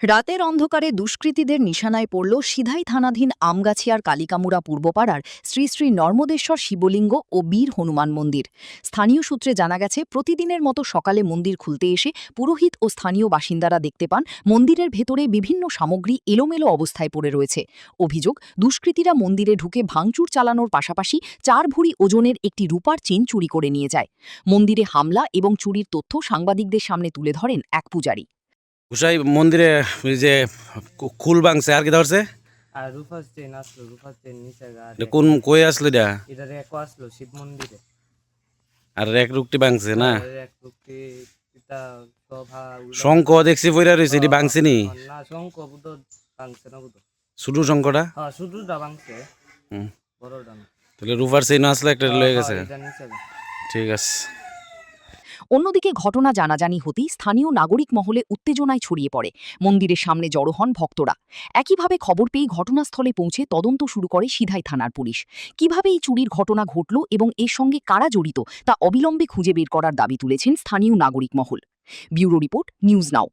রাতের অন্ধকারে দুষ্কৃতীদের নিশানায় পড়ল সিধাই থানাধীন আমগাছিয়ার কালিকামুড়া পূর্বপাড়ার শ্রী শ্রী নর্মদেশ্বর শিবলিঙ্গ ও বীর হনুমান মন্দির। স্থানীয় সূত্রে জানা গেছে, প্রতিদিনের মতো সকালে মন্দির খুলতে এসে পুরোহিত ও স্থানীয় বাসিন্দারা দেখতে পান মন্দিরের ভেতরে বিভিন্ন সামগ্রী এলোমেলো অবস্থায় পড়ে রয়েছে। অভিযোগ, দুষ্কৃতীরা মন্দিরে ঢুকে ভাঙচুর চালানোর পাশাপাশি 4 ভরি ওজনের একটি রূপার চেন চুরি করে নিয়ে যায়। মন্দিরে হামলা এবং চুরির তথ্য সাংবাদিকদের সামনে তুলে ধরেন এক পূজারী। গোসাই মন্দিরে ওই যে খুল ভাঙছে আর কি ধরছে আর রূপার চেন আসলো, রূপার চেন নিচে এটা কোন কই আসলো এটা এটা রেক আসলো শিব মন্দিরে। আর এক রুকটি ভাঙছে না আর এক লোকটি এটা সভা শঙ্খ দেখছি পইরা রইছে এটি ভাঙছে নি না, শঙ্খ বুদ্ধ ভাঙছে না বুদ্ধ। শুধু শঙ্খটা হ্যাঁ, শুধুটা ভাঙছে, হুম। বড়টা না। তাহলে রূপার চেইন আসলে একটা লয়ে গেছে। এটা নিচে ঠিক আছে। অন্যদিকে ঘটনা জানাজানি হতেই স্থানীয় নাগরিক মহলে উত্তেজনায় ছড়িয়ে পড়ে। মন্দিরের সামনে জড়ো হন ভক্তরা। একইভাবে খবর পেয়ে ঘটনাস্থলে পৌঁছে তদন্ত শুরু করে সিধাই থানার পুলিশ। কিভাবে এই চুরির ঘটনা ঘটল এবং এর সঙ্গে কারা জড়িত তা অবিলম্বে খুঁজে বের করার দাবি তুলেছেন স্থানীয় নাগরিক মহল। Bureau report, news now.